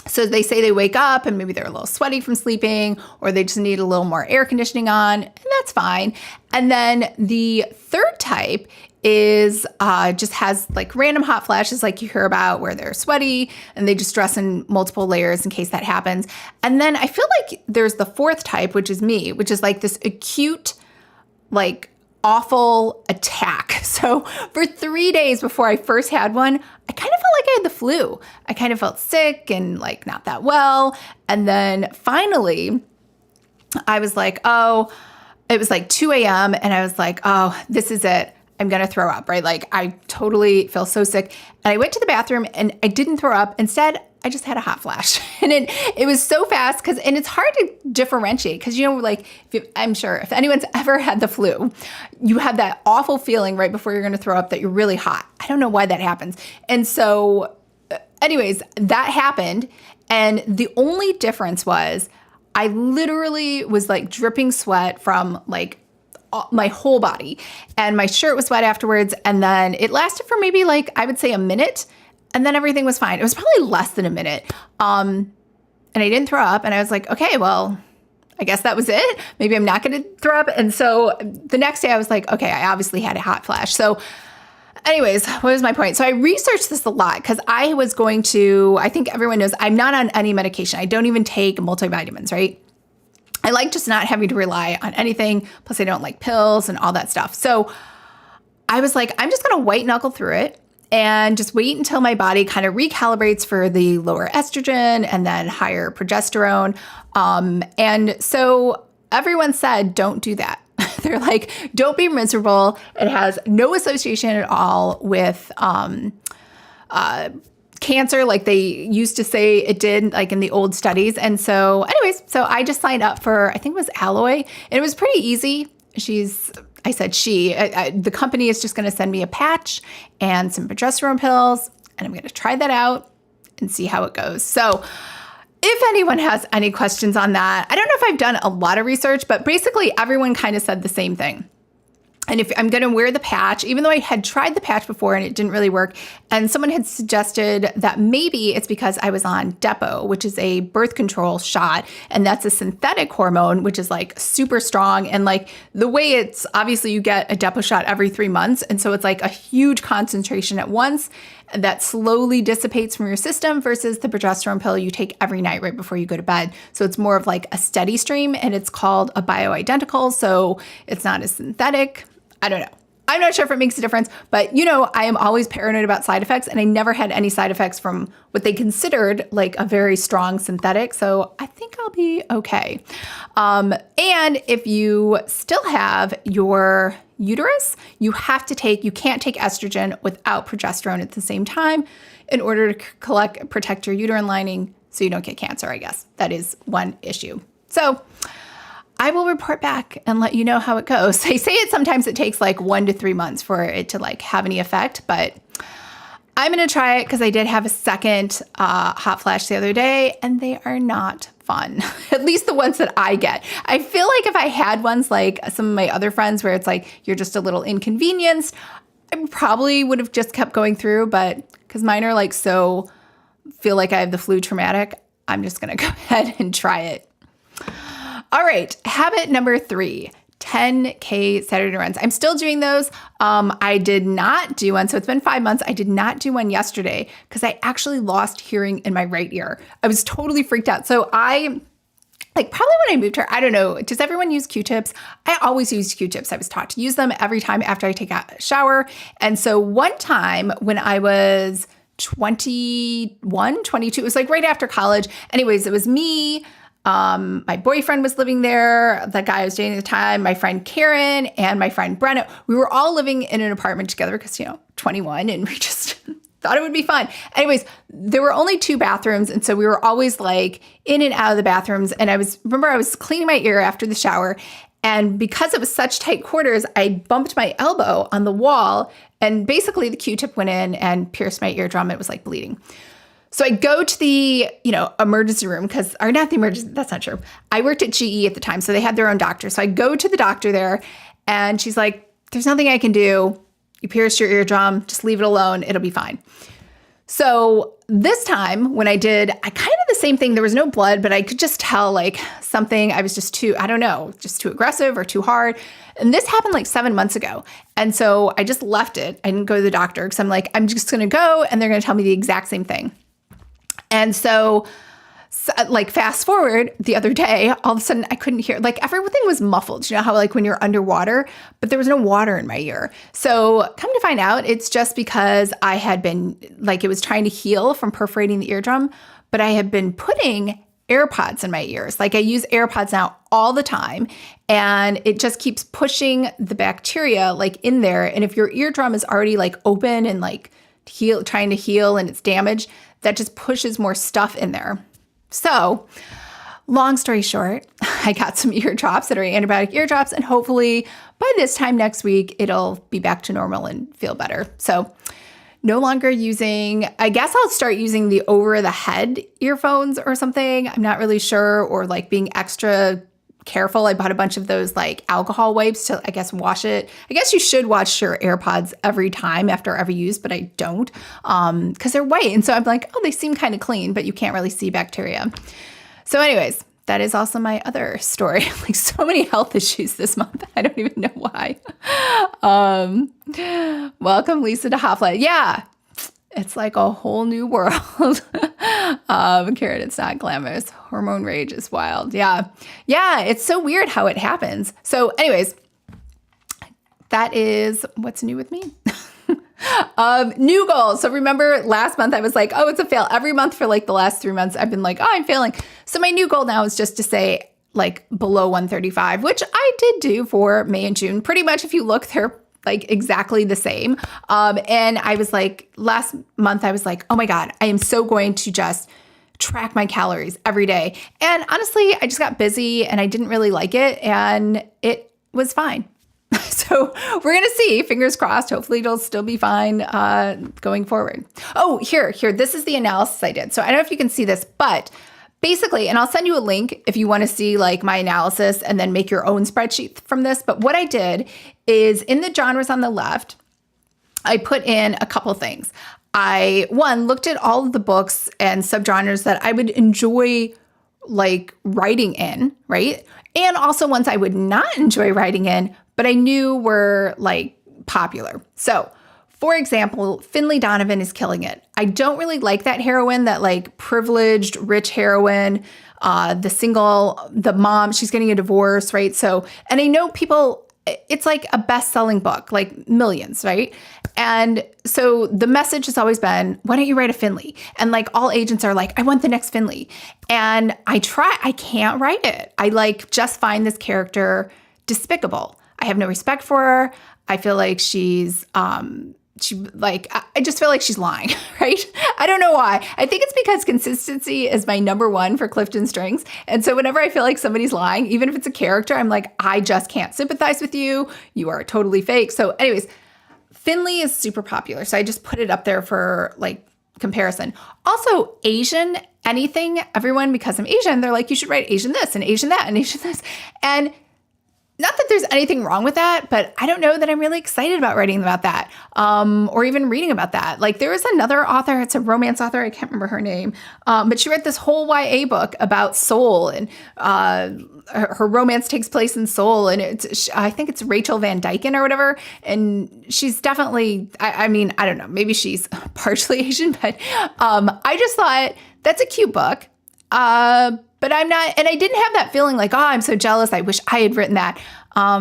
So they say they wake up and maybe they're a little sweaty from sleeping, or they just need a little more air conditioning on, and that's fine. And then the third type is just has like random hot flashes like you hear about, where they're sweaty and they just dress in multiple layers in case that happens. And then I feel like there's the fourth type, which is me, which is like this acute, like awful attack. So for 3 days before I first had one, I kind of felt like I had the flu. I kind of felt sick and like not that well. And then finally I was like, oh, it was like 2 a.m. and I was like, oh, this is it. I'm going to throw up, right? Like I totally feel so sick. And I went to the bathroom and I didn't throw up. Instead, I just had a hot flash. And it was so fast and it's hard to differentiate because, like, I'm sure if anyone's ever had the flu, you have that awful feeling right before you're going to throw up that you're really hot. I don't know why that happens. And so anyways, that happened. And the only difference was I literally was like dripping sweat from like my whole body, and my shirt was wet afterwards. And then it lasted for maybe like, I would say a minute, and then everything was fine. It was probably less than a minute. And I didn't throw up, and I was like, okay, well, I guess that was it. Maybe I'm not going to throw up. And so the next day I was like, okay, I obviously had a hot flash. So anyways, what was my point? So I researched this a lot because I think everyone knows I'm not on any medication. I don't even take multivitamins, right? I like just not having to rely on anything. Plus I don't like pills and all that stuff. So I was like, I'm just going to white knuckle through it and just wait until my body kind of recalibrates for the lower estrogen and then higher progesterone. And so everyone said, don't do that. They're like, don't be miserable. It has no association at all with cancer, like they used to say it did, like in the old studies. And so anyways, so I just signed up for, I think it was Alloy, and it was pretty easy. The company is just going to send me a patch and some progesterone pills, and I'm going to try that out and see how it goes. So if anyone has any questions on that, I don't know if I've done a lot of research, but basically everyone kind of said the same thing. And if I'm going to wear the patch, even though I had tried the patch before and it didn't really work, and someone had suggested that maybe it's because I was on Depo, which is a birth control shot, and that's a synthetic hormone, which is like super strong. And like the way it's obviously you get a Depo shot every 3 months. And so it's like a huge concentration at once that slowly dissipates from your system versus the progesterone pill you take every night right before you go to bed. So it's more of like a steady stream, and it's called a bioidentical. So it's not as synthetic. I don't know. I'm not sure if it makes a difference, but I am always paranoid about side effects, and I never had any side effects from what they considered like a very strong synthetic. So I think I'll be okay. And if you still have your uterus, you can't take estrogen without progesterone at the same time in order to protect your uterine lining so you don't get cancer, I guess. That is one issue. So I will report back and let you know how it goes. They say sometimes it takes like 1 to 3 months for it to like have any effect, but I'm going to try it because I did have a second hot flash the other day, and they are not fun. At least the ones that I get. I feel like if I had ones like some of my other friends where it's like you're just a little inconvenienced, I probably would have just kept going through, but because mine are like so feel like I have the flu traumatic, I'm just going to go ahead and try it. All right, habit number 3, 10K Saturday runs. I'm still doing those. I did not do one. So it's been 5 months. I did not do one yesterday because I actually lost hearing in my right ear. I was totally freaked out. So probably when I moved here, I don't know, does everyone use Q-tips? I always use Q-tips. I was taught to use them every time after I take a shower. And so one time when I was 21, 22, it was like right after college. Anyways, it was me, My boyfriend was living there, the guy I was dating at the time, my friend Karen, and my friend Brenna. We were all living in an apartment together because, 21, and we just thought it would be fun. Anyways, there were only 2 bathrooms, and so we were always like in and out of the bathrooms. And I was cleaning my ear after the shower, and because it was such tight quarters, I bumped my elbow on the wall, and basically the Q-tip went in and pierced my eardrum. It was like bleeding. So I go to the, emergency room not the emergency, that's not true. I worked at GE at the time, so they had their own doctor. So I go to the doctor there, and she's like, there's nothing I can do. You pierced your eardrum, just leave it alone. It'll be fine. So this time when I kind of the same thing. There was no blood, but I could just tell like something, I was just too aggressive or too hard. And this happened like 7 months ago. And so I just left it. I didn't go to the doctor because I'm like, I'm just going to go and they're going to tell me the exact same thing. And so like fast forward the other day, all of a sudden I couldn't hear, like everything was muffled. You know how like when you're underwater, but there was no water in my ear. So come to find out, it's just because I had been like, it was trying to heal from perforating the eardrum, but I had been putting AirPods in my ears. Like I use AirPods now all the time, and it just keeps pushing the bacteria like in there. And if your eardrum is already like open and like trying to heal and it's damaged, that just pushes more stuff in there. So long story short, I got some ear drops that are antibiotic ear drops, and hopefully by this time next week, it'll be back to normal and feel better. So no longer using, I guess I'll start using the over the head earphones or something. I'm not really sure, or like being extra careful. I bought a bunch of those like alcohol wipes to, I guess, wash it. I guess you should wash your AirPods every time after every use, but I don't because they're white. And so I'm like, oh, they seem kind of clean, but you can't really see bacteria. So anyways, that is also my other story. Like so many health issues this month. I don't even know why. Welcome, Lisa, to Hotfly. Yeah, it's like a whole new world. Karen, it's not glamorous. Hormone rage is wild. Yeah, it's so weird how it happens. So anyways, that is what's new with me. New goals. So remember last month I was like, oh, it's a fail. Every month for like the last 3 months, I've been like, oh, I'm failing. So my new goal now is just to say like below 135, which I did do for May and June. Pretty much if you look, they're like exactly the same. And I was like, last month I was like, oh my God, I am so going to just track my calories every day. And honestly, I just got busy and I didn't really like it, and it was fine. So we're going to see, fingers crossed, hopefully it'll still be fine going forward. Oh, here, this is the analysis I did. So I don't know if you can see this, but basically, and I'll send you a link if you want to see like my analysis and then make your own spreadsheet from this. But what I did is in the genres on the left, I put in a couple things. I looked at all of the books and subgenres that I would enjoy like writing in, right? And also ones I would not enjoy writing in, but I knew were like popular. So for example, Finley Donovan is killing it. I don't really like that heroine, that like privileged, rich heroine, the mom, she's getting a divorce, right? So, and I know people, it's like a best-selling book, like millions, right? And so the message has always been, why don't you write a Finley? And like all agents are like, I want the next Finley. And I can't write it. I like just find this character despicable. I have no respect for her. I feel like I just feel like she's lying, right? I don't know why. I think it's because consistency is my number one for Clifton Strings. And so whenever I feel like somebody's lying, even if it's a character, I'm like, I just can't sympathize with you. You are totally fake. So anyways, Finley is super popular. So I just put it up there for like comparison. Also Asian anything, everyone, because I'm Asian, they're like, you should write Asian this and Asian that and Asian this. And not that there's anything wrong with that, but I don't know that I'm really excited about writing about that or even reading about that. Like there was another author, it's a romance author, I can't remember her name, but she wrote this whole YA book about Seoul, and her romance takes place in Seoul, and I think it's Rachel Van Dyken or whatever, and she's definitely, I mean, I don't know, maybe she's partially Asian, but I just thought that's a cute book. But I'm not, and I didn't have that feeling like, oh, I'm so jealous. I wish I had written that. I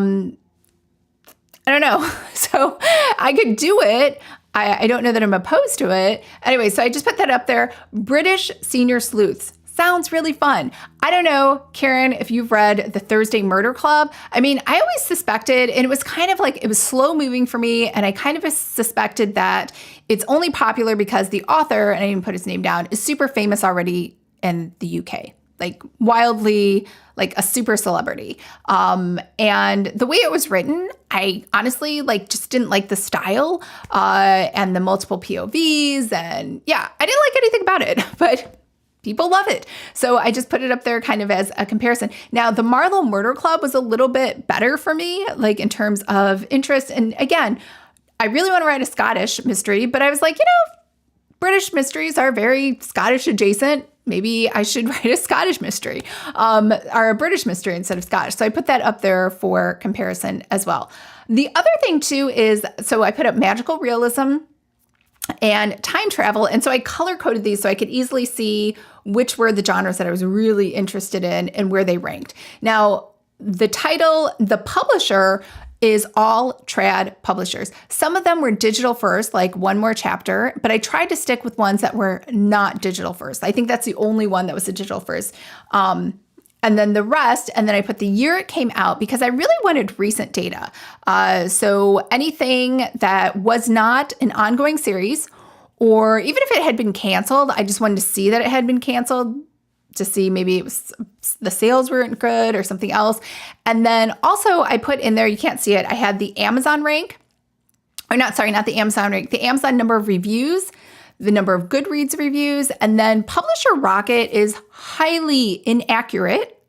don't know. So I could do it. I don't know that I'm opposed to it. Anyway, so I just put that up there. British Senior Sleuths, Sounds really fun. I don't know, Karen, if you've read The Thursday Murder Club. I mean, I always suspected, and it was kind of like, it was slow moving for me. And I kind of suspected that it's only popular because the author, and I didn't put his name down, is super famous already in the UK, like wildly, like a super celebrity. And the way it was written, I honestly like just didn't like the style and the multiple POVs. And yeah, I didn't like anything about it, but people love it. So I just put it up there kind of as a comparison. Now, the Marlowe Murder Club was a little bit better for me, like in terms of interest. And again, I really want to write a Scottish mystery, but I was like, British mysteries are very Scottish adjacent. Maybe I should write a Scottish mystery or a British mystery instead of Scottish. So I put that up there for comparison as well. The other thing too is, so I put up magical realism and time travel. And so I color coded these so I could easily see which were the genres that I was really interested in and where they ranked. Now, the title, the publisher is all trad publishers. Some of them were digital first, like One More Chapter, but I tried to stick with ones that were not digital first. I think that's the only one that was a digital first. And then the rest, and then I put the year it came out because I really wanted recent data. So anything that was not an ongoing series, or even if it had been canceled, I just wanted to see that it had been canceled to see maybe it was the sales weren't good or something else. And then also I put in there, you can't see it, I had the Amazon rank, or not the Amazon rank, the Amazon number of reviews, the number of Goodreads reviews, and then Publisher Rocket is highly inaccurate.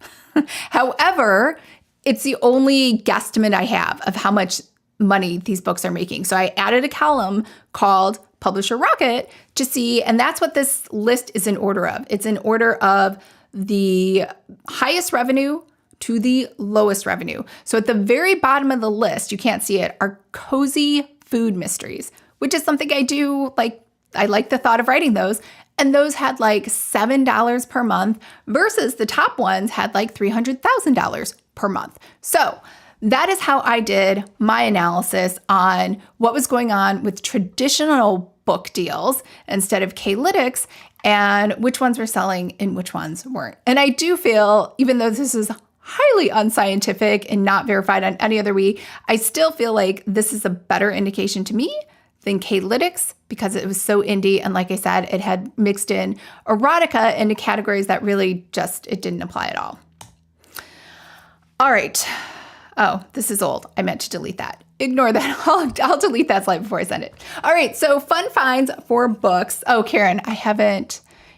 However, it's the only guesstimate I have of how much money these books are making. So I added a column called Publisher Rocket to see, and that's what this list is in order of. It's in order of the highest revenue to the lowest revenue. So at the very bottom of the list, you can't see it, are cozy food mysteries, which is something I do like. I like the thought of writing those. And those had like $7 per month versus the top ones had like $300,000 per month. So that is how I did my analysis on what was going on with traditional book deals instead of K-Lytics and which ones were selling and which ones weren't. And I do feel, even though this is highly unscientific and not verified on any other week, I still feel like this is a better indication to me than K-Lytics because it was so indie. And like I said, it had mixed in erotica into categories that really just, it didn't apply at all. All right. Oh, this is old. I meant to delete that. Ignore that. I'll delete that slide before I send it. All right. So fun finds for books. Oh, Karen,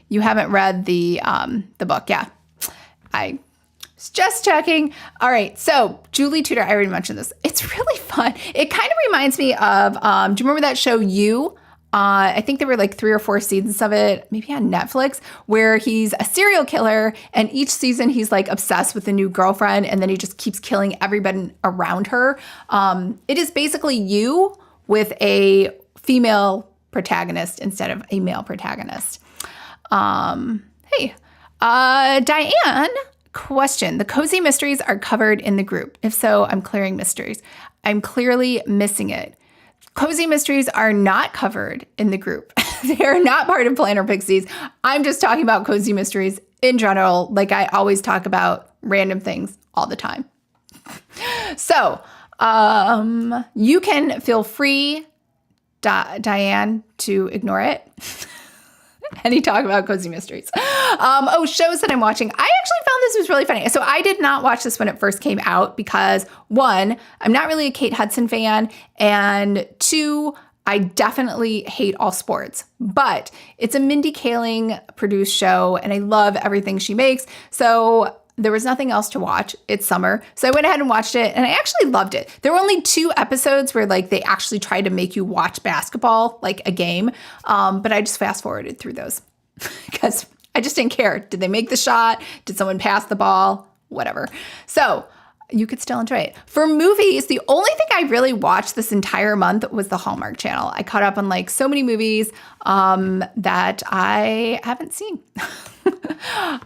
you haven't read the book. Yeah. I was just checking. All right. So Julie Tudor, I already mentioned this. It's really fun. It kind of reminds me of, do you remember that show You? I think there were like 3 or 4 seasons of it, maybe on Netflix, where he's a serial killer and each season he's like obsessed with a new girlfriend and then he just keeps killing everybody around her. It is basically You with a female protagonist instead of a male protagonist. Hey, Diane, question. The cozy mysteries are covered in the group. If so, I'm clearing mysteries. I'm clearly missing it. Cozy mysteries are not covered in the group. They are not part of Planner Pixies. I'm just talking about cozy mysteries in general. Like I always talk about random things all the time. So you can feel free, Diane, to ignore it. Any talk about cozy mysteries. Shows that I'm watching. I actually found this was really funny. So I did not watch this when it first came out because 1, I'm not really a Kate Hudson fan, and 2, I definitely hate all sports. But it's a Mindy Kaling produced show, and I love everything she makes. So there was nothing else to watch. It's summer. So I went ahead and watched it, and I actually loved it. There were only 2 episodes where like they actually tried to make you watch basketball, like a game. But I just fast forwarded through those because I just didn't care. Did they make the shot? Did someone pass the ball? Whatever. So you could still enjoy it. For movies, the only thing I really watched this entire month was the Hallmark Channel. I caught up on like so many movies that I haven't seen.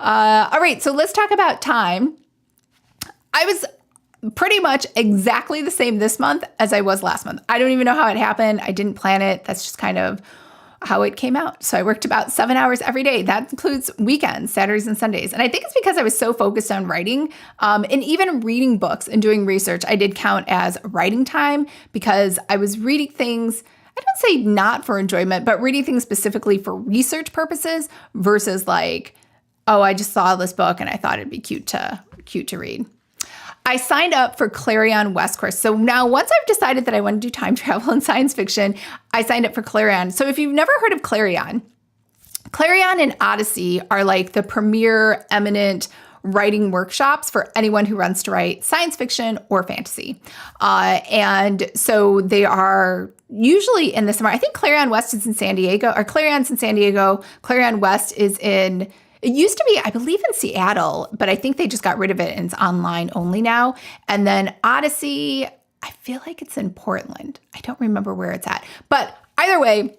All right, so let's talk about time. I was pretty much exactly the same this month as I was last month. I don't even know how it happened. I didn't plan it. That's just kind of how it came out. So I worked about 7 hours every day. That includes weekends, Saturdays and Sundays. And I think it's because I was so focused on writing and even reading books and doing research. I did count as writing time because I was reading things, I don't say not for enjoyment, but reading things specifically for research purposes versus like, oh, I just saw this book and I thought it'd be cute to read. I signed up for Clarion West course. So now once I've decided that I want to do time travel and science fiction, I signed up for Clarion. So if you've never heard of Clarion and Odyssey are like the premier eminent writing workshops for anyone who wants to write science fiction or fantasy. And so they are usually in the summer. I think Clarion West is in San Diego, or Clarion's in San Diego. Clarion West is in... It used to be, I believe, in Seattle, but I think they just got rid of it and it's online only now. And then Odyssey, I feel like it's in Portland. I don't remember where it's at. But either way,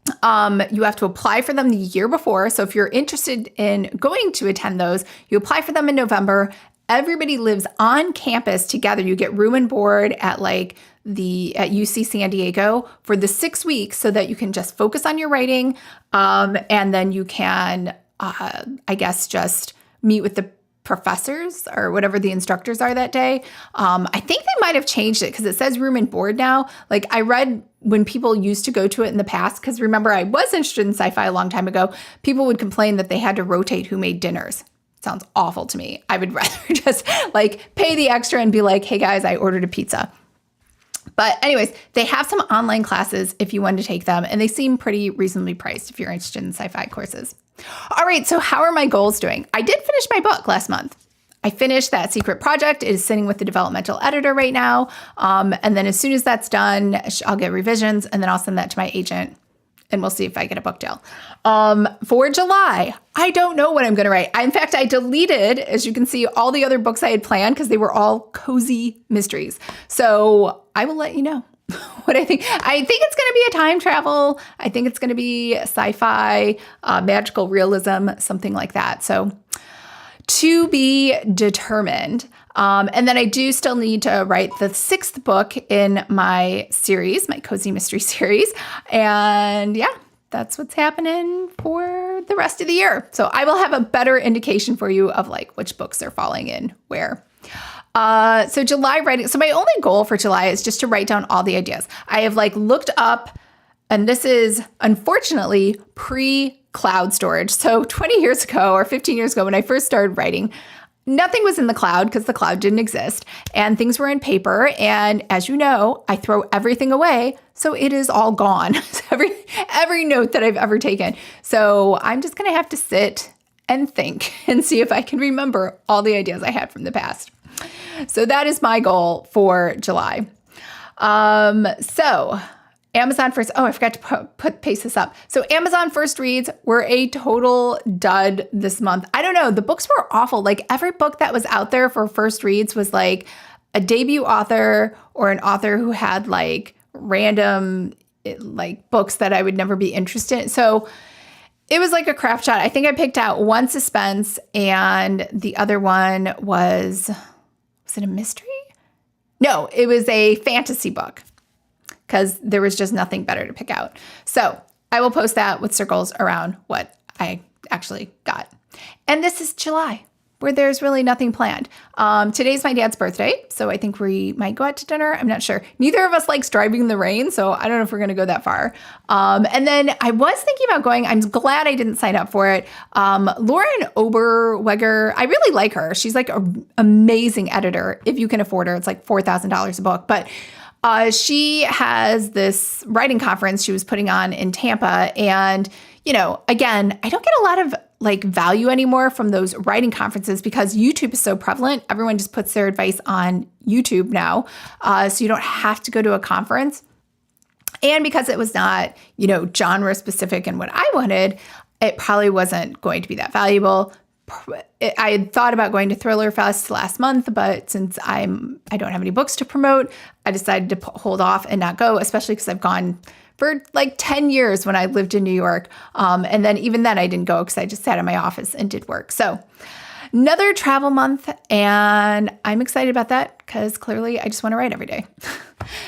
you have to apply for them the year before. So if you're interested in going to attend those, you apply for them in November. Everybody lives on campus together. You get room and board at at UC San Diego for the 6 weeks so that you can just focus on your writing. And then you can... I guess just meet with the professors or whatever the instructors are that day. I think they might have changed it because it says room and board now. Like I read when people used to go to it in the past, because remember I was interested in sci-fi a long time ago, people would complain that they had to rotate who made dinners. Sounds awful to me. I would rather just like pay the extra and be like, hey guys, I ordered a pizza. But anyways, they have some online classes if you want to take them, and they seem pretty reasonably priced if you're interested in sci-fi courses. All right, so how are my goals doing? I did finish my book last month. I finished that secret project. It is sitting with the developmental editor right now. And then as soon as that's done, I'll get revisions, and then I'll send that to my agent, and we'll see if I get a book deal. For July, I don't know what I'm going to write. In fact, I deleted, as you can see, all the other books I had planned because they were all cozy mysteries. So I will let you know what I think. I think it's going to be a time travel. I think it's going to be sci-fi, magical realism, something like that. So to be determined. And then I do still need to write the 6th book in my series, my cozy mystery series. And yeah, that's what's happening for the rest of the year. So I will have a better indication for you of like which books are falling in where. So July writing. So my only goal for July is just to write down all the ideas. I have like looked up, and this is unfortunately pre-cloud storage. So 20 years ago or 15 years ago when I first started writing, nothing was in the cloud because the cloud didn't exist and things were in paper. And as you know, I throw everything away. So it is all gone. every note that I've ever taken. So I'm just going to have to sit and think and see if I can remember all the ideas I had from the past. So that is my goal for July. So Amazon first, I forgot to paste this up. So Amazon first reads were a total dud this month. I don't know. The books were awful. Like every book that was out there for first reads was like a debut author or an author who had like random like books that I would never be interested in. So it was like a crap shot. I think I picked out one suspense and the other one was it a mystery? No, it was a fantasy book because there was just nothing better to pick out. So I will post that with circles around what I actually got. And this is July, where there's really nothing planned. Today's my dad's birthday, so I think we might go out to dinner. I'm not sure. Neither of us likes driving in the rain, so I don't know if we're going to go that far. And then I was thinking about going. I'm glad I didn't sign up for it. Lauren Oberweger, I really like her. She's like an amazing editor. If you can afford her, it's like $4,000 a book. But she has this writing conference she was putting on in Tampa. And, you know, again, I don't get a lot of like value anymore from those writing conferences because YouTube is so prevalent. Everyone just puts their advice on YouTube now. So you don't have to go to a conference. And because it was not, you know, genre specific and what I wanted, it probably wasn't going to be that valuable. I had thought about going to Thriller Fest last month, but since I don't have any books to promote, I decided to hold off and not go, especially because I've gone for like 10 years when I lived in New York. And then even then I didn't go because I just sat in my office and did work. So another travel month, and I'm excited about that because clearly I just want to write every day.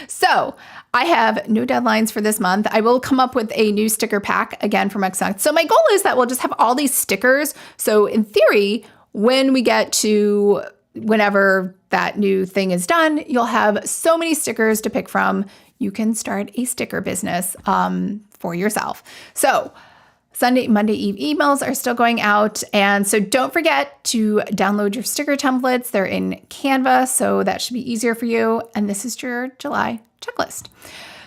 So I have no deadlines for this month. I will come up with a new sticker pack again for next month. So my goal is that we'll just have all these stickers. So in theory, when we get to whenever that new thing is done, you'll have so many stickers to pick from. You can start a sticker business for yourself. So Monday Eve emails are still going out. And so don't forget to download your sticker templates. They're in Canva, so that should be easier for you. And this is your July checklist.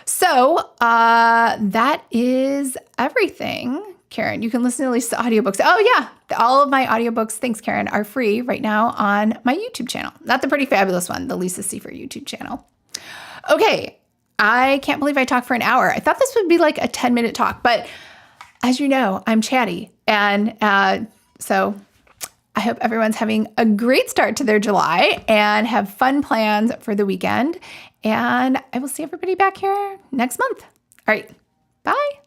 So that is everything. Karen, you can listen to at least the audiobooks. Oh yeah, all of my audiobooks, thanks Karen, are free right now on my YouTube channel. Not the Pretty Fabulous one, the Lisa Seifert YouTube channel. Okay, I can't believe I talked for an hour. I thought this would be like a 10-minute talk, but as you know, I'm chatty. And so I hope everyone's having a great start to their July and have fun plans for the weekend. And I will see everybody back here next month. All right, bye.